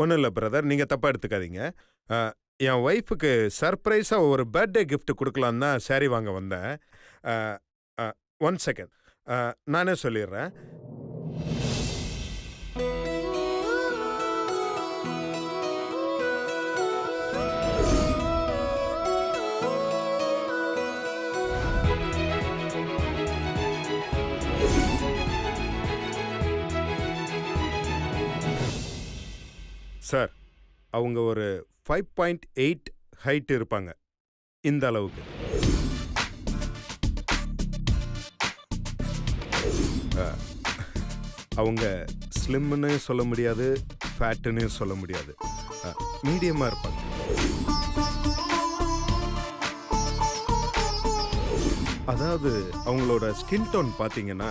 ஒன்றும் இல்லை பிரதர், நீங்கள் தப்பாக எடுத்துக்காதீங்க. அ, என் ஒய்ஃபுக்கு சர்ப்ரைஸாக ஒரு பர்த்டே gift கொடுக்கலான்னு தான் saree வாங்க வந்தேன். ஒன் செகண்ட், நானே சொல்லிடுறேன். சார், அவங்க ஒரு 5.8 ஹைட் இருப்பாங்க, இந்த அளவுக்கு. அவங்க ஸ்லிம்னு சொல்ல முடியாது, ஃபேட்டுன்னு சொல்ல முடியாது, மீடியமாக இருப்பாங்க. அதாவது அவங்களோட ஸ்கின் டோன் பார்த்தீங்கன்னா,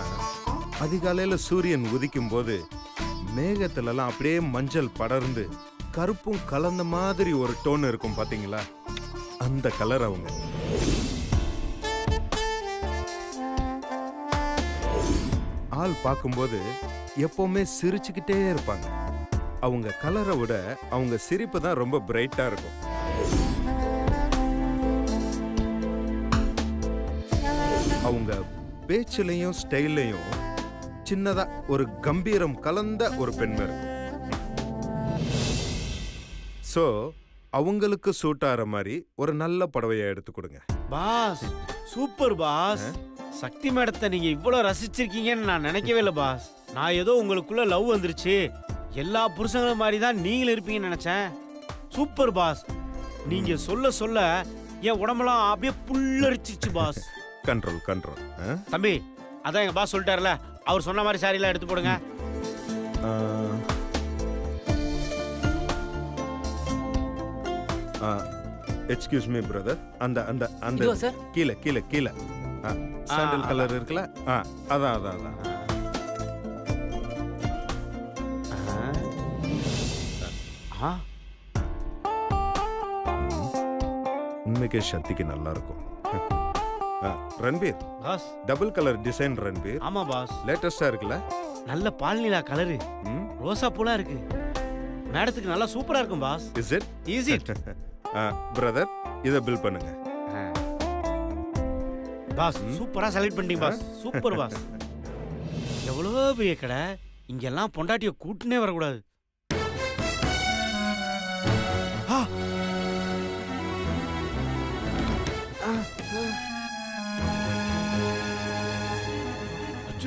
அதிகாலையில் சூரியன் உதிக்கும் போது மேகத்திலலாம் அப்படியே மஞ்சள் படர்ந்து கருப்பும் கலந்த மாதிரி ஒரு டோன் இருக்கும் பாத்தீங்களா, அந்த கலர் அவங்க. ஆள் பார்க்கும்போது எப்பவுமே சிரிச்சுக்கிட்டே இருப்பாங்க. அவங்க கலரை விட அவங்க சிரிப்பு தான் ரொம்ப பிரைட்டா இருக்கும். அவங்க பேச்சிலையும் ஸ்டைல்லையும் சின்னதா ஒரு கம்பீரம் கலந்த ஒரு பெண்மை இருக்கும். சோ அவங்களுக்கு சூட் ஆகிற மாதிரி ஒரு நல்ல புடவையை எடுத்து கொடுங்க. Boss, super boss. சக்தி மேடத்தை நீங்க இவ்வளவு ரசிச்சிருக்கீங்கன்னு நான் நினைக்கவே இல்லை பாஸ். நான் ஏதோ உங்களுக்குள்ள லவ் வந்துருச்சு, எல்லா புருஷங்களும் மாதிரி தான் நீங்களும் இருப்பீங்கன்னு நினைச்சேன். Super pass. நீங்க சொல்ல சொல்ல என் உடம்பெல்லாம் அப்படியே புல்லரிச்சிருச்சு பாஸ். Control control. தம்பி, அதான் எங்க பாஸ் சொல்லிட்டாருல, அவர் சொன்ன மாதிரி சாரியெல்லாம் எடுத்து போடுங்க. எக்ஸ்கியூஸ் மீ பிரதர், அந்த அந்த அந்த கீழே கீழே கீழே சாண்டல் கலர் இருக்குல்ல, அதான் அதான் அதான். உண்மைக்கே சக்திக்கு நல்லா இருக்கும். Ranbir, double colour design Ranbir. ஆமா பாஸ், லேட்டஸ்டா இருக்குல்ல, நல்ல பால்நிலா கலரு, ரோசா பூலா இருக்கு. மேடத்துக்கு நல்லா சூப்பரா இருக்கும் boss. Is it? Is it? Brother, இத பில் பண்ணுங்க. பாஸ், சூப்பரா செலக்ட் பண்ணிட்டீங்க பாஸ். Super boss. எவ்வளவு பெரிய கடை, இங்கெல்லாம் பொண்டாட்டிய கூட்டுனே வரக்கூடாது.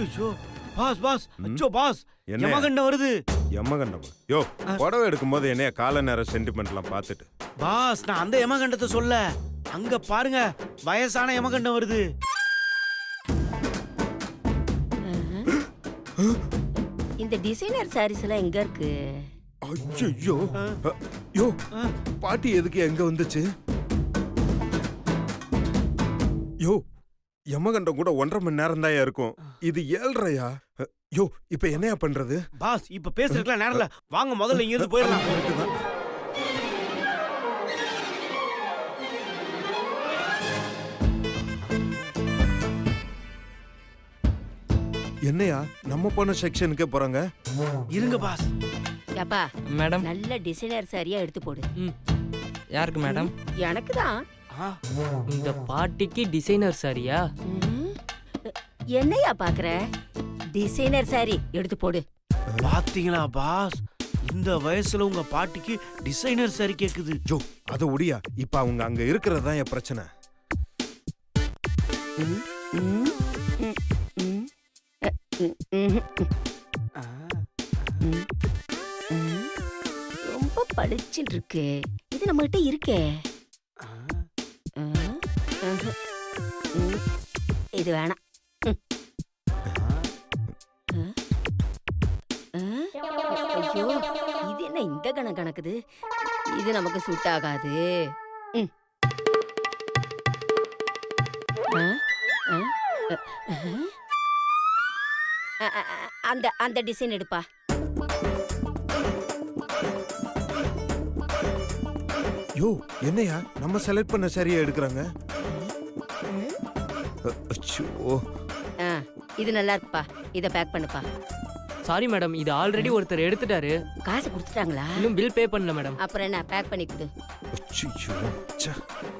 அச்சோ பாஸ், பாஸ், அச்சோ பாஸ், யமகண்டம் வருது. யமகண்டம்? யோ, புடவை எடுக்கும்போது என்னைய கால நேரம் சென்டிமெண்ட்லாம் பார்த்துட்டு. பாஸ், நான் அந்த யமகண்டத்தை சொல்ல, அங்க பாருங்க, வயசான யமகண்டம் வருது. இந்த டிசைனர் சாரீஸ் எல்லாம் எங்க இருக்கு? ஐயோ, யோ, பாட்டி எதுக்கு எங்க வந்துச்சு? யோ, யமகண்டம் கூட 1.5 மணி நேரம் தான் இருக்கும், இது 7:30. யோ, இப்ப என்னையா பண்றது? பாஸ், இப்ப பேசுறதுக்குலாம் நேரம் இல்ல, வாங்க முதல்ல இங்க இருந்து போயிடலாம். என்னையா நம்ம போன செக்ஷனுக்கே போறாங்க? இருங்க பாஸ். அப்பா மேடம், நல்ல டிசைனர் சாரியா எடுத்து போடு. யாருக்கு மேடம்? எனக்கு தான். இந்த பாட்டிக்கு டிசைனர் சாரியா? என்னையா பாக்குற? டிசைனர் சாரி எடுத்து போடு. பாத்தீங்களா பாஸ், இந்த வயசுல உங்க பாட்டிக்கு டிசைனர் சாரி கேக்குது. ஜோ, அத ஒடியா, இப்ப அவங்க அங்க இருக்கிறது தான் என் பிரச்சனை. ரொம்ப பளிச்சுன்னு இருக்கு, இது நம்ம கிட்ட இருக்கே. இது வேணாம். ஐயோ, இது என்ன இந்த கணக்குது? இது நமக்கு சூட் ஆகாது. அந்த அந்த டிசைன் எடுப்பா. யோ, என்னையா நம்ம செலக்ட் பண்ண சரியா எடுக்கறாங்க? அச்சோ, இது நல்லா இருக்குப்பா, இத பேக் பண்ணுப்பா. சாரி மேடம், இது ஆல்ரெடி ஒருத்தர் எடுத்துட்டாரு. காசு கொடுத்துட்டாங்களா? இன்னும் பில் பே பண்ணல மேடம். அப்புறம் என்ன, பேக் பண்ணி கொடு. அச்சச்சோ, ச்சே.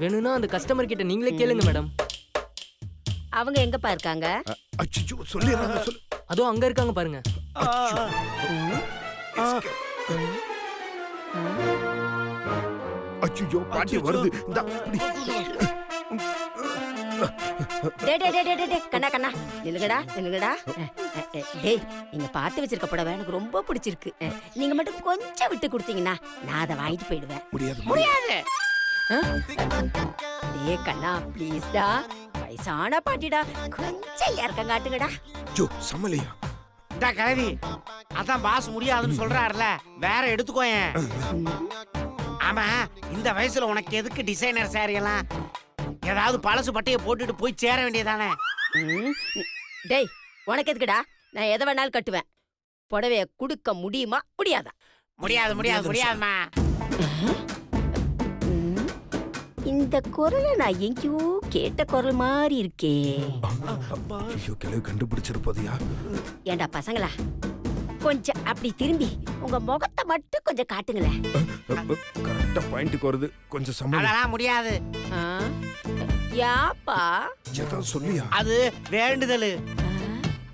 வேணும்னா அந்த கஸ்டமர் கிட்ட நீங்களே கேளுங்க மேடம். அவங்க எங்கப்பா இருக்காங்க? அச்சச்சோ, சொல்லிடுறாங்க, சொல்லு. அதோ அங்க இருக்காங்க பாருங்க. அச்சச்சோ, பாட்டி வருது. இந்தா, இப்படி. கண்ணா கண்ணா நில்லுங்கடா நில்லுங்கடா. டேய், நீங்க பார்த்து வச்சிருக்க புடவை எனக்கு ரொம்ப பிடிச்சிருக்கு. நீங்க மட்டும் கொஞ்சம் விட்டு கொடுத்தீங்கன்னா நான் அதை வாங்கிட்டு போயிடுவேன். முடியாது. முடியாது. டேய் கண்ணா, ப்ளீஸ்டா. வயசான பாட்டிடா, கொஞ்சம் இறக்கம் காட்டுங்கடா. ஜோ, சமலியா. இந்த கிழவி அதான் பாஸ் முடியாதுன்னு சொல்றாருல, வேற எடுத்துக்கோயேன். ஆமா, இந்த வயசுல உனக்கு எதுக்கு டிசைனர் சாரி எல்லாம்? ஏதாவது பழசு பட்டையை போட்டுட்டு போய் சேர வேண்டியதானே? டேய், உனக்கு எதுக்குடா? நான் எதை வேணாலும் கட்டுவேன். புடவைய குடுக்க முடியுமா முடியாதா? முடியாது முடியாது முடியாதுமா. இந்த குரலை நான் எங்கேயோ கேட்ட குரல் மாதிரி இருக்கே. ஐயோ, கிளவி கண்டுபிடிச்சிருப்பதியா? ஏண்டா பசங்களா, கொஞ்சம் அப்படி திரும்பி உங்க முகத்தை மட்டும் கொஞ்சம் காட்டுங்களேன். கரெக்டா பாயிண்ட்க்கு வருது. கொஞ்சம் சமலி. அதெல்லாம் முடியாது. யாப்பா? ஏதாவது சொல்லியா? அது வேண்டுதல்.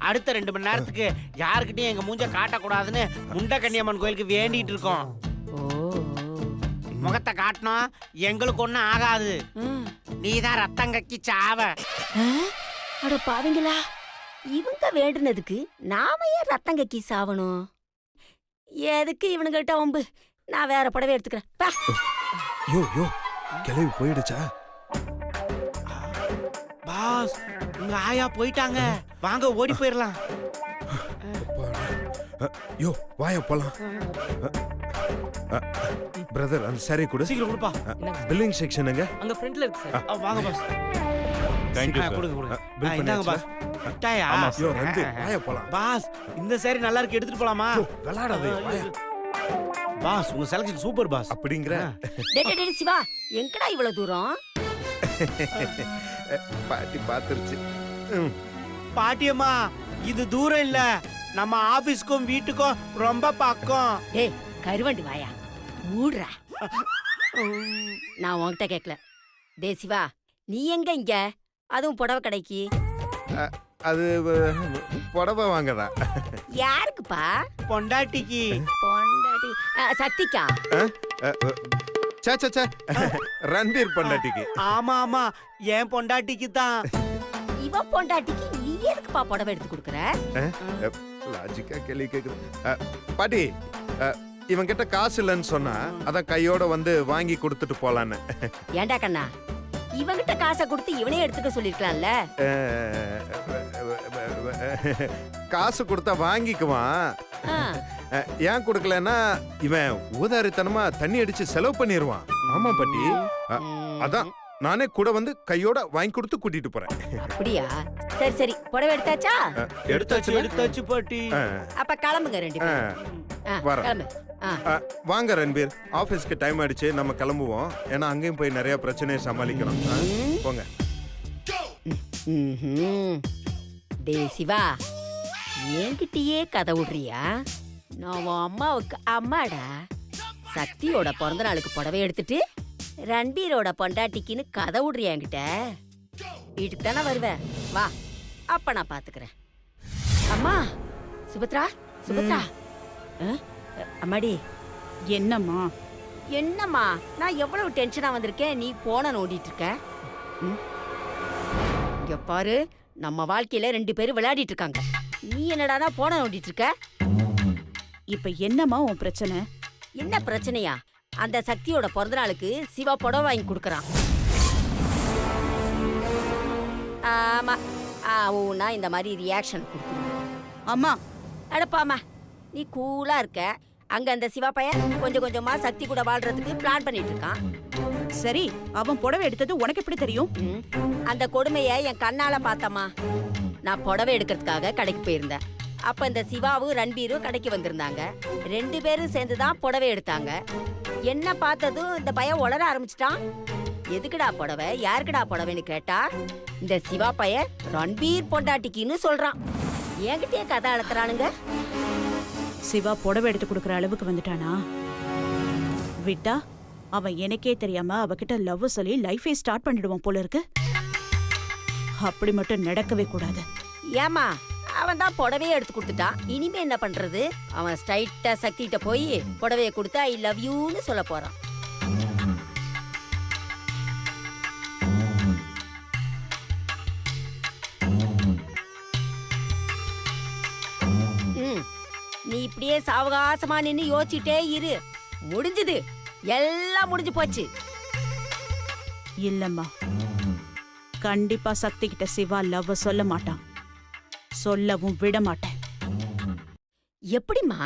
அடுத்த 2 மணி நேரத்துக்கு யாருக்கிட்டையும் எங்க மூஞ்ச காட்டக்கூடாதுன்னு முண்ட கன்னியம்மன் கோயிலுக்கு வேண்டிட்டு இருக்கோம். முகத்தை காட்டணும், எங்களுக்கு ஒண்ணும் ஆகாது. நீதான் ரத்தம் கக்கி சாவ. அட பாவீங்களா, இவங்க வேண்டுனதுக்கு நாம ஏன் ரத்தம் கக்கி சாவணும்? எதுக்கு இவனுங்கிட்ட வம்பு? நான் வேற புடவை எடுத்துக்கிறேன். பா. யோ யோ, கிளவி போயிடுச்சா? பாஸ், உங்க ஆயா போயிட்டாங்க. வாங்க ஓடி போயிடலாம். யோ, வாயா போலாம். பிரதர், அந்த சாரி கொடு. சீக்கிரம் கொடுப்பா. பில்லிங் செக்ஷன் எங்க? அங்க ஃப்ரண்ட்ல இருக்கு சார். வாங்க பாஸ். Thank you sir. கொடுங்க கொடுங்க. பில் இந்தாங்க பாஸ். விட்டாயா? யோ, ரெண்டு வாயா போலாம். பாஸ், இந்த சாரி நல்லா இருக்கு, எடுத்துட்டு போலாமா? யோ, விளையாடாதே, வாயா. பாஸ், உங்க செலக்ஷன் சூப்பர் பாஸ். அப்படிங்கற? டேய் சிவா, எங்கடா இவ்வளவு தூரம்? பாட்டி பாத்துருச்சு. பாட்டியம்மா, இது தூரம் இல்ல, நம்ம ஆபீஸ்க்கும் வீட்டுக்கும் ரொம்ப பக்கம். டேய் கருவண்டி வாயா, மூடுறா. நான் உன்கிட்ட கேட்கல. டேய் சிவா, நீ எங்க இங்க? அதுவும் புடவை கடைக்கு? அது புடவை வாங்கதா. யாருக்குப்பா? பொண்டாட்டிக்கு. பொண்டாட்டி சக்திக்கா? சே சே சே, ரன்பீர் பொண்டாட்டிக்கு. ஆமா ஆமா, என் பொண்டாட்டிக்கு தான். இவன் பொண்டாட்டிக்கு நீ எதுக்குப்பா புடவை எடுத்து கொடுக்குற? லாஜிக்கா கேள்வி கேக்குது. பாட்டி, இவன் கிட்ட காசு இல்லைன்னு சொன்னா அதான் கையோட வந்து வாங்கி கொடுத்துட்டு போலான்னு. ஏண்டா கண்ணா, இவங்கிட்ட காசை கொடுத்து இவனே எடுத்துக்க சொல்லிருக்கலாம்ல. காசு கொடுத்தா வாங்கிக்குவான். ஏன் கொடுக்கலன்னா இவன் ஊதாரித்தனமா தண்ணி அடிச்சு செலவு பண்ணிடுவான். ஆமா பாட்டி, அதான் நானே கூட வந்து கையோட வாங்கி கொடுத்து கூட்டிட்டு போறேன். அப்படியா? சரி சரி, புடவை எடுத்தாச்சா? எடுத்தாச்சு பாட்டி. அப்ப கிளம்புங்க ரெண்டு பேரும். கிளம்பு. வாங்க ரன்பீர், ஆபீஸ்க்கு டைம் ஆயிடுச்சு, நம்ம கிளம்புவோம். ஏன்னா அங்கேயும் போய் நிறைய பிரச்சனையை சமாளிக்கணும். போங்க. டேய் சிவா, என்கிட்டயே கதை விடுறியா? நான் உன் அம்மாவுக்கு அம்மாடா. சக்தியோட பிறந்த நாளுக்கு புடவை எடுத்துட்டு ரன்பீரோட பொண்டாட்டிக்குன்னு கதை விடுறியா என்கிட்ட? வீட்டுக்கு தானே வருவேன், வா, அப்ப நான் பாத்துக்கிறேன். அம்மா சுபத்ரா, சுபத்ரா. அம்மாடி. என்னம்மா? என்னம்மா, நான் எவ்வளவு டென்ஷனா வந்திருக்கேன், நீ போன நோண்டிட்டு இருக்க. இங்க பாரு, நம்ம வாழ்க்கையில 2 பேரும் விளையாடிட்டு இருக்காங்க, நீ என்னடானா போன நோண்டிட்டு இருக்க. இப்ப என்னம்மா உன் பிரச்சனை? என்ன பிரச்சனையா? அந்த சக்தியோட பிறந்த நாளுக்கு சிவா புடவை வாங்கி கொடுக்கறான். ஆமா, நான் இந்த மாதிரி ரியாக்ஷன் கொடுத்துருவேன். அம்மா, அடப்பாமா, நீ கூலா இருக்க. அங்க அந்த சிவா பையன் கொஞ்சம் கொஞ்சமா சக்தி கூட வாழ்றதுக்கு பிளான் பண்ணிட்டு இருக்கான். சரி, அவன் புடவை எடுத்தது உனக்கு எப்படி தெரியும்? அந்த கொடுமைய என் கண்ணால பார்த்தம்மா. நான் புடவை எடுக்கிறதுக்காக கடைக்கு போயிருந்தேன். அப்ப இந்த சிவாவும் ரன்பீரும் கடைக்கு வந்திருந்தாங்க. 2 பேரும் சேர்ந்துதான் புடவை எடுத்தாங்க. என்ன பார்த்ததும் இந்த பையன் உளர ஆரம்பிச்சிட்டான். எதுக்குடா புடவை, யாருக்குடா புடவைன்னு கேட்டா இந்த சிவா பையன் ரன்பீர் பொண்டாட்டிக்குன்னு சொல்றான். என்கிட்டயே கதை அளக்குறானுங்க. சிவா புடவை எடுத்து கொடுக்குற அளவுக்கு வந்துட்டானா? விட்டா அவன் எனக்கே தெரியாம அவகிட்ட லவ் சொல்லி லைஃபே ஸ்டார்ட் பண்ணிடுவான் போல இருக்கு. அப்படி மட்டும் நடக்கவே கூடாது. ஏமா அவன் தான் புடவையே எடுத்து கொடுத்துட்டான், இனிமே என்ன பண்றது? அவன் ஸ்ட்ரைட்டா சக்திகிட்ட போய் புடவைய கொடுத்து ஐ லவ் யூன்னு சொல்ல போறான். நீ இப்படியே சாவகாசமா நின்னு யோசிச்சுட்டே இரு. முடிஞ்சது, எல்லாம் முடிஞ்சு போச்சு. இல்லம்மா, கண்டிப்பா சக்தி கிட்ட சிவா லவ் சொல்ல மாட்டான். சொல்லவும் விட மாட்டேன். எப்படிமா?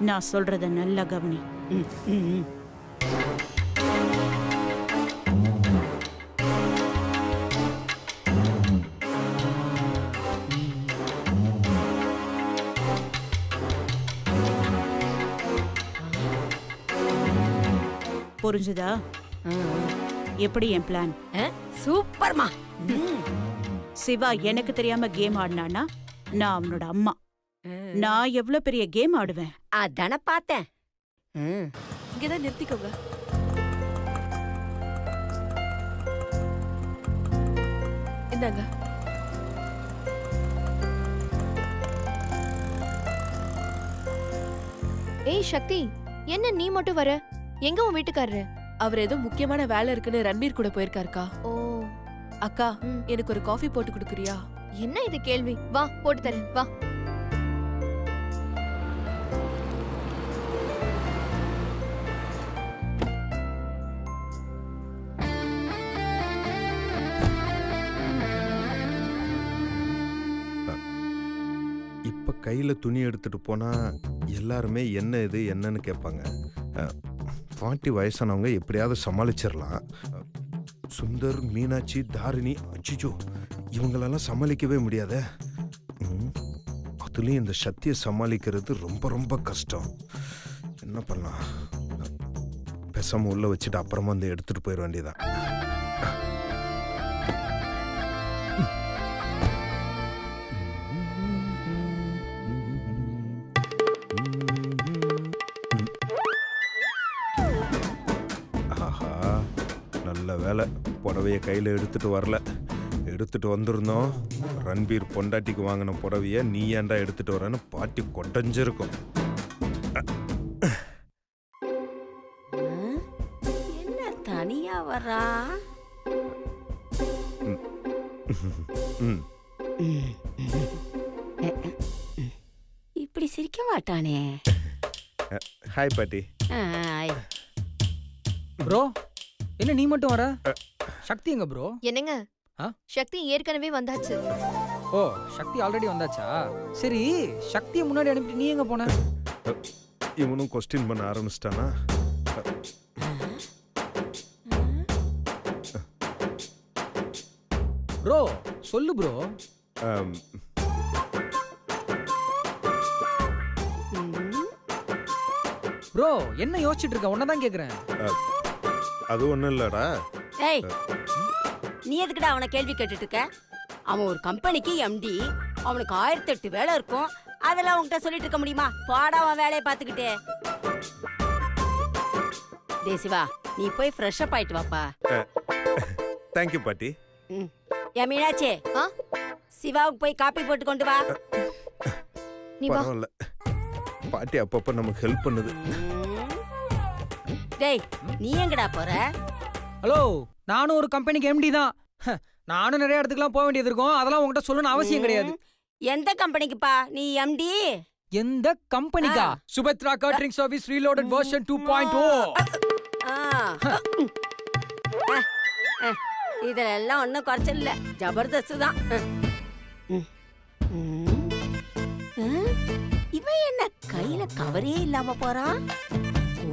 நான் சொல்றத நல்லா கவனி. புரிஞ்சுதா? எப்படி என் பிளான்? சூப்பர்மா. சிவா எனக்கு தெரியாம கேம் ஆடினானா நான் அவனோட அம்மா. நான் எவ்வளவு பெரிய கேம் ஆடுவேன். அதான பார்த்தேன். இங்கதான் நிறுத்திக்கோங்க. இந்தாங்க. ஏய் சக்தி, என்ன நீ மட்டும் வர? எங்க உன் வீட்டுக்காரரு? அவர் ஏதோ முக்கியமான வேலை இருக்குன்னு ரன்பீர் கூட போயிருக்காருக்கா. ஓ அக்கா, ம். எனக்கு ஒரு காஃபி போட்டு கொடுக்குறியா? என்ன இது கேள்வி? வா போட்டு தரேன், வா. இப்ப கையில துணி எடுத்துட்டு போனா எல்லாருமே என்ன இது என்னன்னு கேட்பாங்க. 40 வயசானவங்க எப்படியாவது சமாளிச்சிடலாம். சுந்தர், மீனாட்சி, தாரிணி, அச்சிச்சோ இவங்களெல்லாம் சமாளிக்கவே முடியாதே. அதுலயும் இந்த சக்தியை சமாளிக்கிறது ரொம்ப ரொம்ப கஷ்டம். என்ன பண்ணலாம்? பேசாம உள்ள வச்சுட்டு அப்புறமா வந்து எடுத்துட்டு போயிட வேண்டியதான். ஆஹா, நல்ல வேலை புடவைய கையில் எடுத்துட்டு வரல. எடுத்துட்டு வந்திருந்தோம், ரன்பீர் பொண்டாட்டிக்கு வாங்கின புடவைய நீ ஏன்டா எடுத்துட்டு வரேன்னு பாட்டி கொட்டஞ்சிருக்கும். என்ன தனியா வரா? ம், இப்படி சிரிக்க மாட்டானே. ஹாய் பாட்டி. ஆய். ப்ரோ, என்ன நீ மட்டும் வர? சக்தி எங்க ப்ரோ? என்னங்க? ஆ? சக்தி ஏற்கனவே வந்தாச்சு. ஓ, சக்தி ஆல்ரெடி வந்தாச்சா? சரி, சக்தியை முன்னாடி அனுப்பிட்டு நீ எங்க போன? இவனும் கொஸ்டின் பண்ண ஆரம்பிச்சிட்டானா? ப்ரோ சொல்லு ப்ரோ. ஆம், ப்ரோ என்ன யோசிச்சுட்டு இருக்க? உன்னதான் கேக்குறேன். அது ஒன்றும் இல்லடா. ஏய், நீ எதுக்குடா அவனை கேள்வி கேட்டுட்டு இருக்க? அவன் ஒரு கம்பெனிக்கு எம்டி, அவனுக்கு 1008 வேலை இருக்கும். அதெல்லாம் உன்கிட்ட சொல்லிட்டு இருக்க முடியுமா? பாடா அவன் வேலையை பார்த்துக்கிட்டே. டேய் சிவா, நீ போய் ஃப்ரெஷ் அப் ஆயிட்டு வாப்பா. தேங்க்யூ பாட்டி. ஏன் மீனாட்சி, ஆ? சிவாவுக்கு போய் காப்பி போட்டு கொண்டு வா. நீ வா. பரவாயில்ல, பாட்டி அப்பப்ப நமக்கு ஹெல்ப் பண்ணுது. டேய், நீ எங்கடா போற? ஹலோ, நானும் ஒரு கம்பெனிக்கு எம்டி தான். நானும் நிறைய இடத்துக்குலாம் போக வேண்டியது இருக்கும். அதெல்லாம் உங்ககிட்ட சொல்லணும்னு அவசியம் கிடையாது. எந்த கம்பெனிக்குப்பா நீ எம்டி? எந்த கம்பெனிக்கா? Subhadra catering service reloaded version 2.0. இதுல எல்லாம் ஒன்னும் குறைச்சல் இல்ல, ஜபர்தஸ்து தான். இவன் என்ன கையில கவரே இல்லாம போறான்?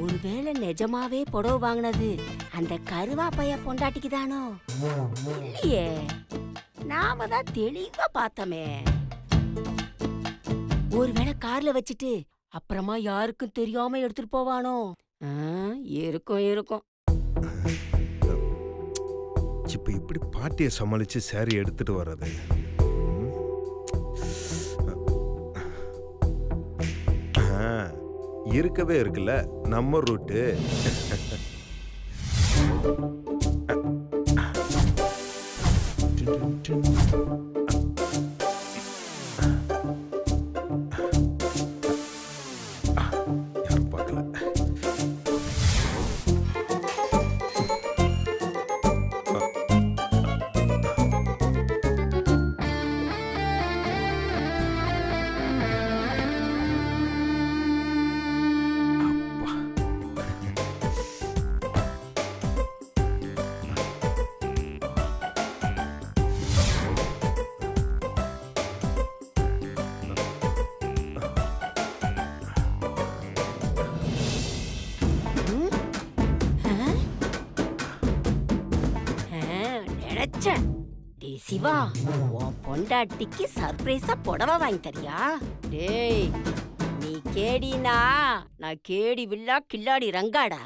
ஒருவேளை நிஜமாவே புடவை வாங்கினது அந்த கருவாப்பைய பொண்டாட்டிக்கு தானோ? இல்லையே, நாம தான் தெளிவா பார்த்தோமே. ஒருவேளை கார்ல வச்சுட்டு அப்புறமா யாருக்கும் தெரியாம எடுத்துட்டு போவானோ? இருக்கும் இருக்கும். இப்ப எப்படி பாட்டியை சமாளிச்சு சாரி எடுத்துட்டு வர்றது? இருக்கவே இருக்குல்ல நம்ம ரூட்டு. யாரும் பார்க்கல. நினைச்சேன். டேய் சிவா, உன் பொண்டாட்டிக்கு சர்ப்ரைஸா புடவை வாங்கி தரியா? டேய், நீ கேடினா நான் கேடி வில்லா கில்லாடி ரங்காடா.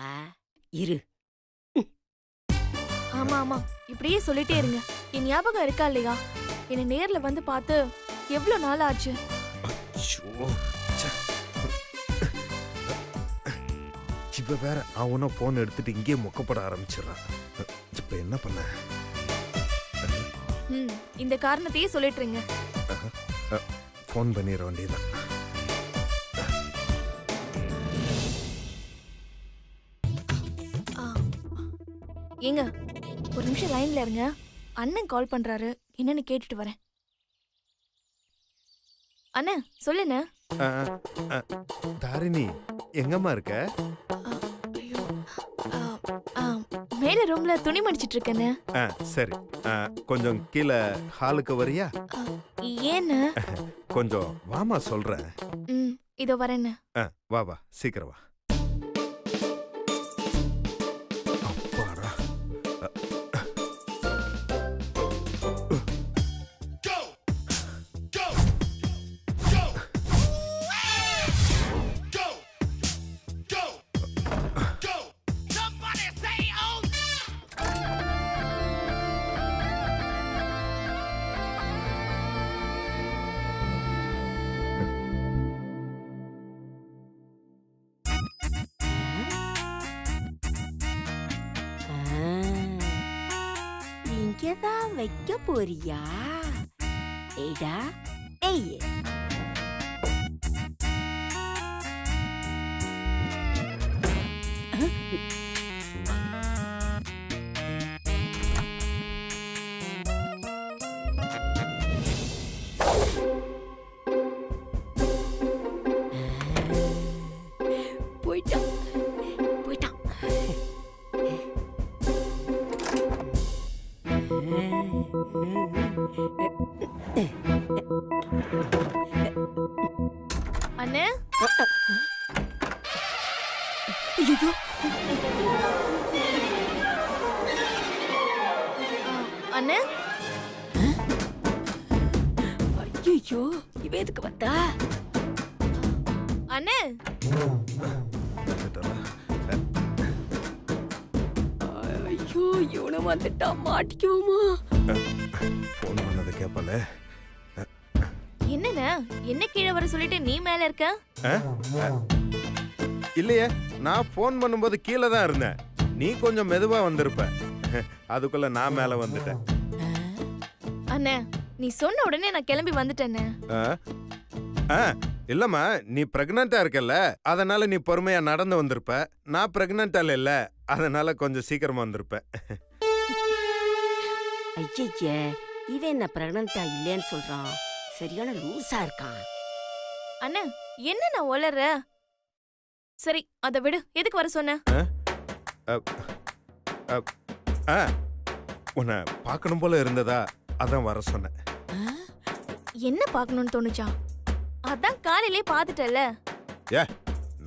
இரு. ஆமா ஆமா, இப்படியே சொல்லிட்டே இருங்க. என் ஞாபகம் இருக்கா இல்லையா? என்னை நேர்ல வந்து பார்த்து எவ்வளவு நாள் ஆச்சு? ஐயோ, ச்சே. இவ வேற அவனா போன் எடுத்துட்டு இங்கே மொக்கப்பட ஆரம்பிச்சிடறான். இப்ப என்ன பண்ண? இந்த காரணத்தையே சொல்லிட்டுருங்க. போன் பண்ணிட வேண்டியதான். ஏங்க, ஒரு நிமிஷம் லைன்ல இருங்க. அண்ணன் கால் பண்றாரு, என்னன்னு கேட்டுட்டு வரேன். அண்ணன் சொல்லுண்ணே. தாரிணி எங்கம்மா இருக்க? ஐயோ, மேல ரூம்ல துணி மடிச்சிட்டு இருக்கேன்னு. சரி, கொஞ்சம் கீழே ஹாலுக்கு வரியா? ஏன்னு? கொஞ்சம் வாமா சொல்றேன். இதோ வரேன்னு. வா வா, சீக்கிரம் வா. அப்பாடா. இங்கதான் வைக்க போறியா? ஏடா ஏய், போயிட்டான் போயிட்டான். அண்ணே, ஐயோ, அண்ணே, ஐயோ, இவ எதுக்கு வந்தா? அண்ணே. ஐயோ, இவனை வந்துட்டா மாட்டிக்குவோமா? போன் பண்ணதை கேப்பல. என்னண்ணே, என்ன கீழே வர சொல்லிட்டு நீ மேல இருக்க? இல்லையே, நான் போன் பண்ணும்போது கீழே தான் இருந்தேன். நீ கொஞ்சம் மெதுவா வந்திருப்ப. அதுக்குள்ள நான் மேல வந்துட்டேன். அண்ணே, நீ சொன்ன உடனே நான் கிளம்பி வந்துட்டேண்ணே. இல்லம்மா, நீ பிரெக்னண்டா இருக்கல்ல, அதனால நீ பொறுமையா நடந்து வந்திருப்ப. நான் பிரெக்னண்டா இல்ல, அதனால கொஞ்சம் சீக்கிரமா வந்திருப்பேன். ஐயே, இவன் என்ன பிரெக்னண்டா இல்லைன்னு சொல்றான். சரியான லூசா இருக்கான். அண்ணே, என்ன நான் ஒளற? சரி, அதை விடு. எதுக்கு வர சொன்ன? உன்னை பார்க்கணும் போல இருந்ததா, அதான் வர சொன்னேன். என்ன பார்க்கணும்னு தோணுச்சா? அதான் காலையிலே பார்த்துட்டல.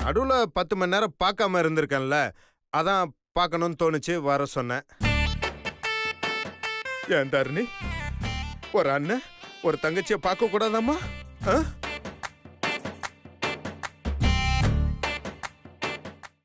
நடுவுல 10 மணி நேரம் பார்க்காம இருந்திருக்கேன்ல, அதான் பார்க்கணும்னு தோணுச்சு, வர சொன்னேன். ஏன் தாரிணி, ஒரு அண்ணன் ஒரு தங்கச்சியை பார்க்க கூடாதாம்மா?